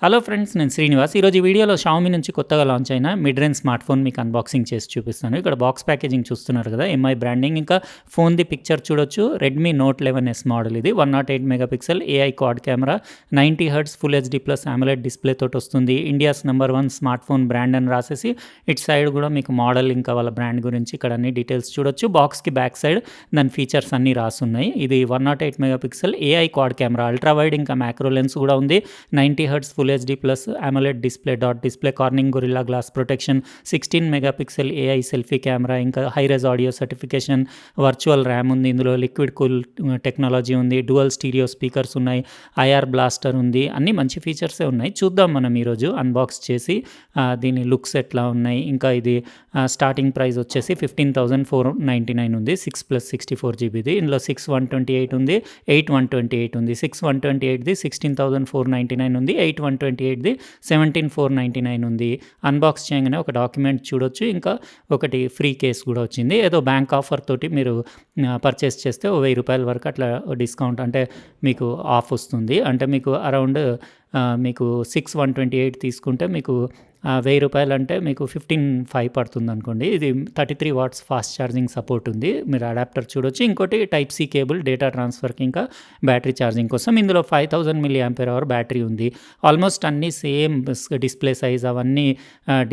Hello friends, నేను శ్రీనివాస్. ఈరోజు ఈ వీడియోలో Xiaomi నుంచి కొత్తగా లాంచ్ అయిన మిడ్ రేంజ్ స్మార్ట్ ఫోన్ మీకు అన్బాక్సింగ్ చేసి చూపిస్తాను. ఇక్కడ బాక్స్ ప్యాకేజింగ్ చూస్తున్నారు కదా, ఎంఐ బ్రాండింగ్. ఇంకా ఫోన్ది పిక్చర్ చూడొచ్చు. రెడ్మీ నోట్ 11s మోడల్ ఇది. 108 megapixel AI quad camera, 90 hertz full HD plus AMOLED display తోటి వస్తుంది. India's number 1 smart phone brand అని రాసేసి ఇటు సైడ్ కూడా మీకు మోడల్ ఇంకా వాళ్ళ బ్రాండ్ గురించి ఇక్కడ అన్ని డీటెయిల్స్ చూడొచ్చు. బాక్స్కి బ్యాక్ సైడ్ దాని ఫీచర్స్ అన్నీ రాసున్నాయి. ఇది 108 megapixel AI quad camera, ultra wide ఇంకా మ్యాక్రో లెన్స్ కూడా ఉంది. 90 hertz full HD plus AMOLED display, dot display, Corning Gorilla glass protection, 16 megapixel AI selfie camera, ఇంకా hi-res audio certification, virtual RAM ఉంది. ఇందులో లిక్విడ్ కూల్ టెక్నాలజీ ఉంది. Dual stereo speakers ఉన్నాయి. IR blaster ఉంది. అన్ని మంచి ఫీచర్సే ఉన్నాయి. చూద్దాం మనం ఈరోజు అన్బాక్స్ చేసి దీని లుక్స్ ఎట్లా ఉన్నాయి. ఇంకా ఇది స్టార్టింగ్ ప్రైస్ వచ్చేసి 15,499 ఉంది. 6+64 జీబీది. ఇందులో 6/128 ఉంది, 8/128 ఉంది. 6/128ది 16,499 ఉంది. 8/128ది 17,499 ఉంది. అన్బాక్స్ చేయగానే ఒక డాక్యుమెంట్ చూడొచ్చు. ఇంకా ఒకటి ఫ్రీ కేస్ కూడా వచ్చింది. ఏదో బ్యాంక్ ఆఫర్ తోటి మీరు పర్చేస్ చేస్తే ₹1000 వరకు అట్లా డిస్కౌంట్, అంటే మీకు ఆఫ్ వస్తుంది. అంటే మీకు అరౌండ్ మీకు 6/128 తీసుకుంటే మీకు ₹1000 అంటే మీకు 15,500 పడుతుంది అనుకోండి. ఇది 33 వాట్స్ ఫాస్ట్ ఛార్జింగ్ సపోర్ట్ ఉంది. మీరు అడాప్టర్ చూడొచ్చు. ఇంకోటి టైప్ సి కేబుల్ డేటా ట్రాన్స్ఫర్కి ఇంకా బ్యాటరీ ఛార్జింగ్ కోసం. ఇందులో 5000 mAh బ్యాటరీ ఉంది. ఆల్మోస్ట్ అన్నీ సేమ్ డిస్ప్లే సైజ్ అవన్నీ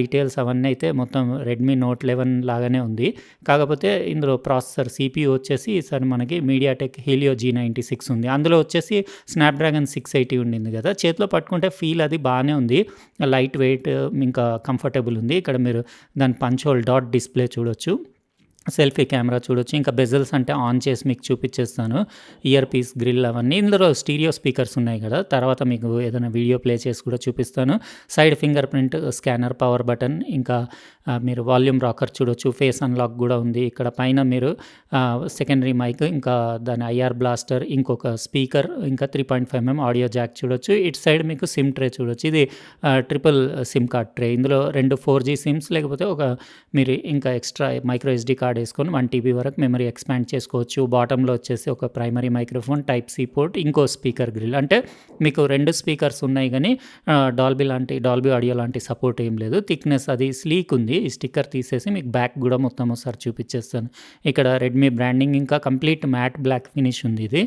డీటెయిల్స్ అవన్నీ అయితే మొత్తం రెడ్మీ నోట్ 11 లాగానే ఉంది. కాకపోతే ఇందులో ప్రాసెసర్ CPU వచ్చేసి ఈసారి మనకి మీడియాటెక్ హీలియో G96 ఉంది. అందులో వచ్చేసి స్నాప్డ్రాగన్ 680 ఉండింది కదా, చేతిలో పట్టుకుంటే ఫీల్ అది బాగానే ఉంది. లైట్ వెయిట్ ఇంకా కంఫర్టబుల్ ఉంది. ఇక్కడ మీరు దాని పంచ్ హోల్ డాట్ డిస్ప్లే చూడొచ్చు. సెల్ఫీ కెమెరా చూడొచ్చు. ఇంకా బెజల్స్ అంటే ఆన్ చేసి మీకు చూపించేస్తాను. ఇయర్ పీస్, గ్రిల్ అవన్నీ. ఇందులో స్టీరియో స్పీకర్స్ ఉన్నాయి కదా, తర్వాత మీకు ఏదైనా వీడియో ప్లే చేసి కూడా చూపిస్తాను. Side finger print scanner, power button, ఇంకా మీరు వాల్యూమ్ రాకర్ చూడొచ్చు. ఫేస్ అన్లాక్ కూడా ఉంది. ఇక్కడ పైన మీరు సెకండరీ మైక్, ఇంకా దాని ఐఆర్ బ్లాస్టర్, ఇంకొక స్పీకర్, ఇంకా 3.5mm ఆడియో జాక్ చూడొచ్చు. ఇటు సైడ్ మీకు సిమ్ ట్రే చూడొచ్చు. ఇది ట్రిపుల్ సిమ్ కార్డ్ ట్రే. ఇందులో 2 4G సిమ్స్, లేకపోతే ఒక మీరు ఇంకా ఎక్స్ట్రా మైక్రో SD కార్డ్ వేసుకొని 1 TB వరకు మెమరీ ఎక్స్పాండ్ చేసుకోవచ్చు. బాటంలో వచ్చేసి ఒక primary microphone, type C port, ఇంకో స్పీకర్ గ్రిల్. అంటే మీకు 2 స్పీకర్స్ ఉన్నాయి, కానీ డాల్బీ ఆడియో లాంటి సపోర్ట్ ఏం లేదు. థిక్నెస్ అది స్లీక్ ఉంది. ఈ స్టిక్కర్ తీసేసి మీకు బ్యాక్ కూడా మొత్తం ఒకసారి చూపించేస్తాను. ఇక్కడ రెడ్మీ బ్రాండింగ్, ఇంకా కంప్లీట్ మ్యాట్ బ్లాక్ ఫినిష్ ఉంది. ఇది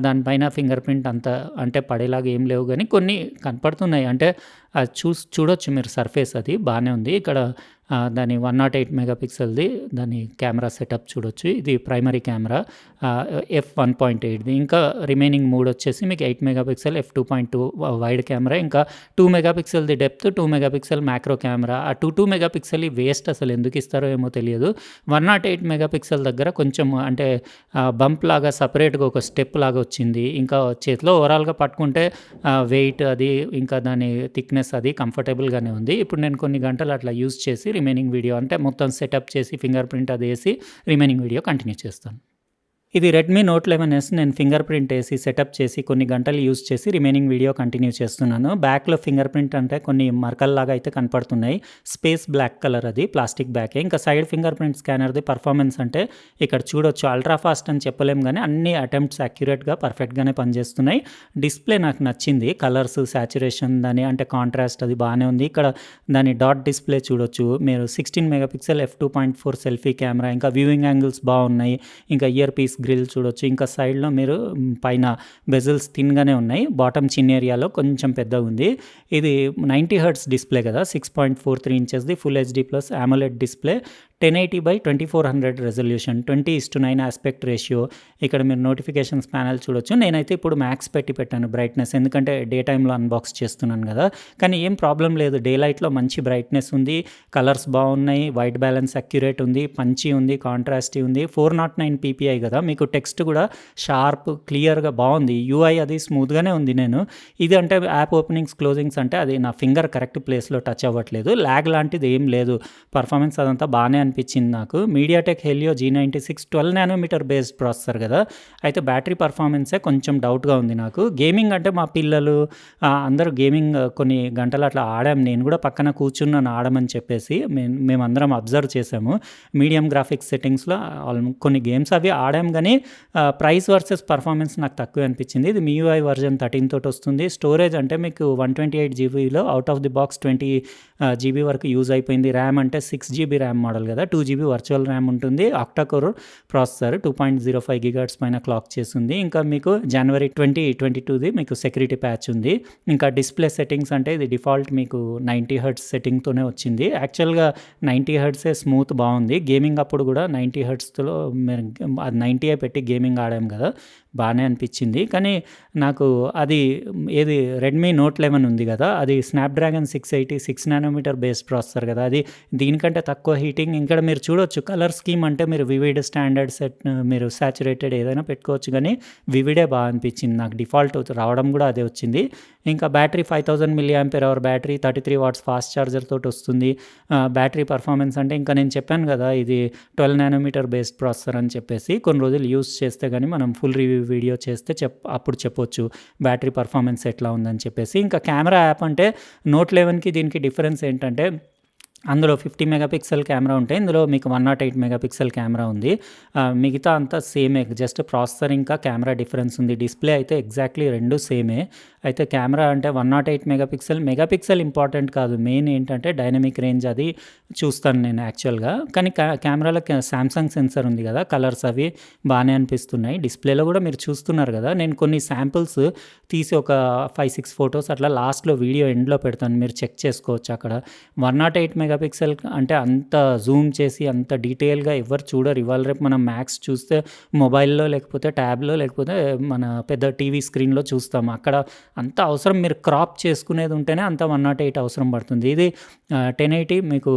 దానిపైన ఫింగర్ ప్రింట్ అంత అంటే పడేలాగా ఏం లేవు, కానీ కొన్ని కనపడుతున్నాయి. అంటే చూడొచ్చు మీరు, సర్ఫేస్ అది బాగానే ఉంది. ఇక్కడ దాని 108 మెగాపిక్సెల్ది దాని కెమెరా సెటప్ చూడొచ్చు. ఇది ప్రైమరీ కెమెరా f1.8ది. ఇంకా రిమైనింగ్ 3 వచ్చేసి మీకు 8 మెగాపిక్సెల్ f2.2 వైడ్ కెమెరా, ఇంకా 2 మెగాపిక్సెల్ది డెప్త్, 2 మెగాపిక్సెల్ మ్యాక్రో కెమెరా. ఆ 2 మెగాపిక్సెల్ వేస్ట్, అసలు ఎందుకు ఇస్తారో ఏమో తెలియదు. 108 మెగాపిక్సెల్ దగ్గర కొంచెం అంటే బంప్ లాగా సపరేట్గా ఒక స్టెప్ లాగా వచ్చింది. ఇంకా చేతిలో ఓవరాల్గా పట్టుకుంటే వెయిట్ అది, ఇంకా దాని థిక్నెస్ అది కంఫర్టబుల్గానే ఉంది. ఇప్పుడు నేను కొన్ని గంటలు అట్లా యూజ్ చేసి రిమైనింగ్ వీడియో, అంటే మొత్తం సెటప్ చేసి ఫింగర్ ప్రింట్ అది వేసి రిమైనింగ్ వీడియో కంటిన్యూ చేస్తాను. ఇది రెడ్మీ నోట్ 11s. నేను ఫింగర్ ప్రింట్ వేసి సెటప్ చేసి కొన్ని గంటలు యూజ్ చేసి రిమైనింగ్ వీడియో కంటిన్యూ చేస్తున్నాను. బ్యాక్లో ఫింగర్ ప్రింట్ అంటే కొన్ని మరకల్లాగా అయితే కనపడుతున్నాయి. స్పేస్ బ్లాక్ కలర్, అది ప్లాస్టిక్ బ్యాకే. ఇంకా సైడ్ ఫింగర్ ప్రింట్ స్కానర్ది పర్ఫార్మెన్స్ అంటే ఇక్కడ చూడొచ్చు. అల్ట్రా ఫాస్ట్ అని చెప్పలేం, కానీ అన్ని అటెంప్ట్స్ యాక్యురేట్గా పర్ఫెక్ట్గానే పనిచేస్తున్నాయి. డిస్ప్లే నాకు నచ్చింది. కలర్స్, సాచురేషన్, దాని అంటే కాంట్రాస్ట్ అది బాగానే ఉంది. ఇక్కడ దాని డాట్ డిస్ప్లే చూడొచ్చు మీరు. 16 మెగాపిక్సెల్ f2.4 సెల్ఫీ కెమెరా, ఇంకా వ్యూయింగ్ యాంగిల్స్ బాగున్నాయి. ఇంకా ఇయర్ పీస్ గ్రిల్ చూడొచ్చు. ఇంకా సైడ్లో మీరు పైన బెజల్స్ థిన్గానే ఉన్నాయి. బాటమ్ చిన్ ఏరియాలో కొంచెం పెద్దగా ఉంది. ఇది 90 హెర్ట్జ్ డిస్ప్లే కదా, 6.43 ఇంచెస్ది full HD plus AMOLED display, 1080x2400 resolution, 20:9 aspect ratio. ఇక్కడ మీరు నోటిఫికేషన్స్ ప్యానల్ చూడొచ్చు. నేనైతే ఇప్పుడు మ్యాక్స్ పెట్టాను బ్రైట్నెస్, ఎందుకంటే డే టైంలో అన్బాక్స్ చేస్తున్నాను కదా. కానీ ఏం ప్రాబ్లం లేదు, డే లైట్లో మంచి బ్రైట్నెస్ ఉంది. కలర్స్ బాగున్నాయి. వైట్ బ్యాలెన్స్ అక్యురేట్ ఉంది. పంచి ఉంది, కాంట్రాస్టీ ఉంది. 409 PPI కదా, మీకు టెక్స్ట్ కూడా షార్ప్ క్లియర్గా బాగుంది. UI అది స్మూత్గానే ఉంది. ఇది అంటే యాప్ ఓపెనింగ్స్ క్లోజింగ్స్ అంటే అది నా ఫింగర్ కరెక్ట్ ప్లేస్లో టచ్ అవ్వట్లేదు. ల్యాగ్ లాంటిది ఏం లేదు. పర్ఫార్మెన్స్ అదంతా బాగానే అనిపించింది నాకు. MediaTek Helio G96 12 nanometre based processor కదా, అయితే బ్యాటరీ పర్ఫార్మెన్సే కొంచెం డౌట్గా ఉంది నాకు. గేమింగ్ అంటే మా పిల్లలు అందరూ గేమింగ్ కొన్ని గంటలు అట్లా ఆడాము, నేను కూడా పక్కన కూర్చున్నాను ఆడమని చెప్పేసి. మేమందరం అబ్జర్వ్ చేసాము మీడియం గ్రాఫిక్స్ సెట్టింగ్స్లో కొన్ని గేమ్స్ అవి ఆడాము, కానీ ప్రైస్ వర్సెస్ పర్ఫార్మెన్స్ నాకు తక్కువ అనిపించింది. ఇది MIUI వర్జన్ 13 తోటి వస్తుంది. స్టోరేజ్ అంటే మీకు 128 జీబీలో out of the box 20 GB వరకు యూజ్ అయిపోయింది. ర్యామ్ అంటే 6 జీబీ ర్యామ్ మోడల్ కదా, 2 జీబీ వర్చువల్ ర్యామ్ ఉంటుంది. ఆక్టాకోర్ ప్రాసెసర్ 2.05 గిగాహెర్ట్జ్ పైన క్లాక్ చేస్తుంది. ఇంకా మీకు జనవరి 2022ది మీకు సెక్యూరిటీ ప్యాచ్ ఉంది. ఇంకా డిస్ప్లే సెట్టింగ్స్ అంటే ఇది డిఫాల్ట్ మీకు 90 హెర్ట్జ్ సెట్టింగ్తోనే వచ్చింది. యాక్చువల్గా 90 హెర్ట్జే స్మూత్ బాగుంది. గేమింగ్ అప్పుడు కూడా 90 హెర్ట్జ్లో అది 90 పెట్టి గేమింగ్ ఆడాం కదా, బాగానే అనిపించింది. కానీ నాకు అది ఏది రెడ్మీ నోట్ 11 ఉంది కదా, అది స్నాప్డ్రాగన్ 680 6 నానోమీటర్ బేస్డ్ ప్రాసెసర్ కదా, అది దీనికంటే తక్కువ హీటింగ్. ఇక్కడ మీరు చూడొచ్చు కలర్ స్కీమ్ అంటే మీరు వివిడ్ స్టాండర్డ్ సెట్, మీరు సాచురేటెడ్ ఏదైనా పెట్టుకోవచ్చు, కానీ వివిడే బాగా అనిపించింది నాకు. డిఫాల్ట్ రావడం కూడా అదే వచ్చింది. ఇంకా battery 5000 mAh battery, 33 watts fast charger తోటి వస్తుంది. బ్యాటరీ పర్ఫార్మెన్స్ అంటే ఇంకా నేను చెప్పాను కదా, ఇది 12 నానోమీటర్ బేస్డ్ ప్రాసెసర్ అని చెప్పేసి. కొన్ని రోజులు యూస్ చేస్తే కానీ మనం ఫుల్ రివ్యూ వీడియో చేస్తే అప్పుడు చెప్పొచ్చు బ్యాటరీ పర్ఫార్మెన్స్ ఎట్లా ఉందని చెప్పేసి. ఇంకా కెమెరా యాప్ అంటే నోట్ 11కి దీనికి డిఫరెన్స్ ఏంటంటే, అందులో 50 మెగాపిక్సెల్ కెమెరా ఉంటే ఇందులో మీకు 108 మెగాపిక్సెల్ కెమెరా ఉంది. మిగతా అంతా సేమే, జస్ట్ ప్రాసెసర్ ఇంకా కెమెరా డిఫరెన్స్ ఉంది. డిస్ప్లే అయితే ఎగ్జాక్ట్లీ రెండు సేమే. అయితే కెమెరా అంటే 108 మెగాపిక్సెల్ ఇంపార్టెంట్ కాదు, మెయిన్ ఏంటంటే డైనమిక్ రేంజ్ అది చూస్తాను నేను యాక్చువల్గా. కానీ కెమెరాలో శాంసంగ్ సెన్సర్ ఉంది కదా, కలర్స్ అవి బాగానే అనిపిస్తున్నాయి. డిస్ప్లేలో కూడా మీరు చూస్తున్నారు కదా, నేను కొన్ని శాంపుల్స్ తీసి ఒక 5-6 ఫొటోస్ అట్లా లాస్ట్లో వీడియో ఎండ్లో పెడతాను, మీరు చెక్ చేసుకోవచ్చు. అక్కడ 108 మెగాపిక్సెల్ అంటే అంత జూమ్ చేసి అంత డీటెయిల్గా ఎవరు చూడరు. ఇవాళ రేపు మనం మ్యాక్స్ చూస్తే మొబైల్లో లేకపోతే ట్యాబ్లో లేకపోతే మన పెద్ద టీవీ స్క్రీన్లో చూస్తాము. అక్కడ అంత అవసరం, మీరు క్రాప్ చేసుకునేది ఉంటేనే అంత 108 అవసరం పడుతుంది. ఇది 1080 మీకు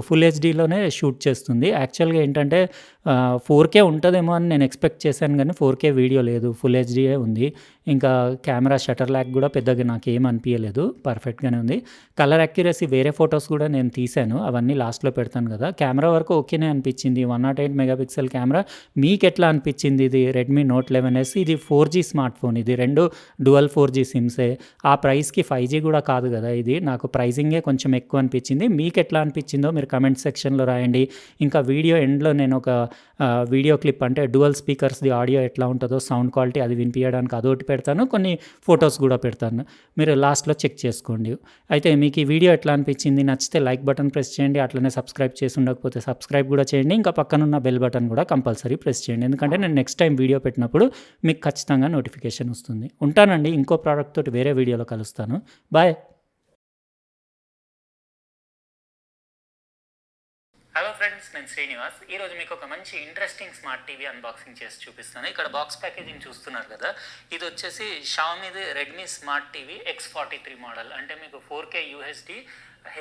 ఫుల్ హెచ్డీలోనే షూట్ చేస్తుంది. యాక్చువల్గా ఏంటంటే 4K ఉంటుందేమో అని నేను ఎక్స్పెక్ట్ చేశాను, కానీ 4K వీడియో లేదు, ఫుల్ హెచ్డీయే ఉంది. ఇంకా కెమెరా షటర్ ల్యాగ్ కూడా పెద్దగా నాకు ఏం అనిపించలేదు, పర్ఫెక్ట్గానే ఉంది. కలర్ అక్యురసీ వేరే ఫొటోస్ కూడా నేను తీశాను, అవన్నీ లాస్ట్లో పెడతాను కదా. కెమెరా వరకు ఓకేనే అనిపించింది, 108 మెగాపిక్సెల్ కెమెరా. మీకు ఎట్లా అనిపించింది ఇది రెడ్మీ నోట్ 11s? ఇది 4G స్మార్ట్ ఫోన్, ఇది రెండు డ్యువల్ 4G సిమ్సే. ఆ ప్రైస్కి 5G కూడా కాదు కదా ఇది. నాకు ప్రైజింగే కొంచెం ఎక్కువ అనిపించింది. మీకు ఎట్లా అనిపించిందో మీరు కమెంట్ సెక్షన్లో రాయండి. ఇంకా వీడియో ఎండ్లో నేను ఒక వీడియో క్లిప్ అంటే డ్యువల్ స్పీకర్స్ది ఆడియో ఎట్లా ఉంటుందో సౌండ్ క్వాలిటీ అది వినిపించడానికి అదొకటి పెడతాను, కొన్ని ఫొటోస్ కూడా పెడతాను, మీరు లాస్ట్లో చెక్ చేసుకోండి. అయితే మీకు ఈ వీడియో ఎట్లా అనిపించింది? నచ్చితే లైక్ బటన్ ప్రెస్ చేయండి, అట్లనే సబ్స్క్రైబ్ చేసి ఉండకపోతే సబ్స్క్రైబ్ కూడా చేయండి. ఇంకా పక్కనున్న బెల్ బటన్ కూడా కంపల్సరీ ప్రెస్ చేయండి, ఎందుకంటే నేను నెక్స్ట్ టైం వీడియో పెట్టినప్పుడు మీకు ఖచ్చితంగా నోటిఫికేషన్ వస్తుంది. ఉంటానండి, ఇంకో ప్రోడక్ట్ తోటి వేరే వీడియోలో కలుస్తాను. బాయ్. హలో ఫ్రెండ్స్, నేను శ్రీనివాస్. ఈరోజు మీకు ఒక మంచి ఇంట్రెస్టింగ్ స్మార్ట్ టీవీ అన్బాక్సింగ్ చేసి చూపిస్తాను. ఇక్కడ బాక్స్ ప్యాకేజింగ్ చూస్తున్నారు కదా, ఇది వచ్చేసి షామీది Redmi smart TV X43 model. అంటే మీకు 4K UHD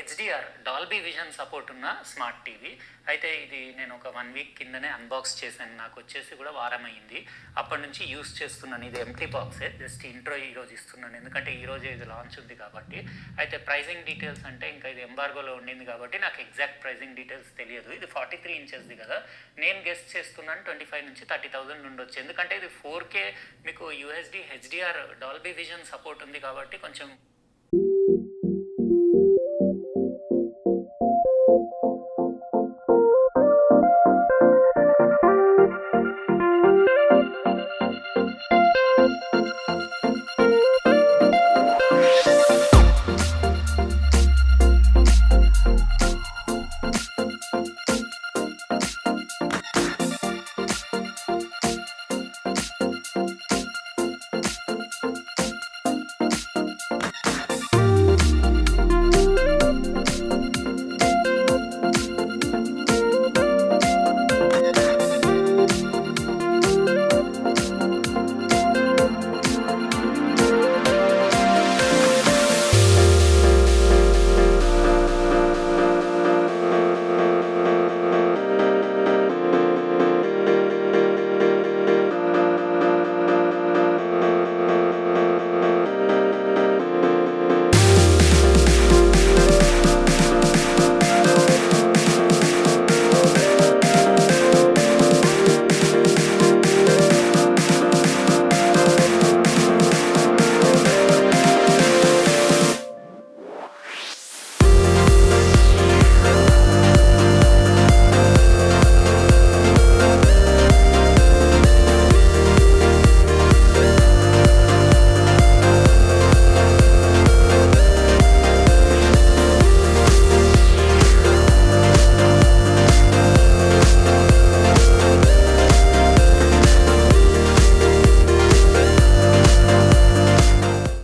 HDR Dolby Vision support ఉన్న స్మార్ట్ టీవీ. అయితే ఇది నేను ఒక 1 వీక్ కిందనే అన్బాక్స్ చేశాను, నాకు వచ్చేసి కూడా వారం అయ్యింది. అప్పటి నుంచి యూస్ చేస్తున్నాను. ఇది ఎంటీ బాక్సే, జస్ట్ ఇంట్రో ఈరోజు ఇస్తున్నాను, ఎందుకంటే ఈరోజే ఇది లాంచ్ ఉంది కాబట్టి. అయితే ప్రైజింగ్ డీటెయిల్స్ అంటే ఇంకా ఇది ఎంబార్గోలో ఉండింది కాబట్టి నాకు ఎగ్జాక్ట్ ప్రైజింగ్ డీటెయిల్స్ తెలియదు. ఇది 43 ఇంచెస్ది కదా, నేను గెస్ట్ చేస్తున్నాను 25 నుంచి 30,000 ఉండొచ్చు, ఎందుకంటే ఇది 4K మీకు UHD HDR Dolby Vision support ఉంది కాబట్టి కొంచెం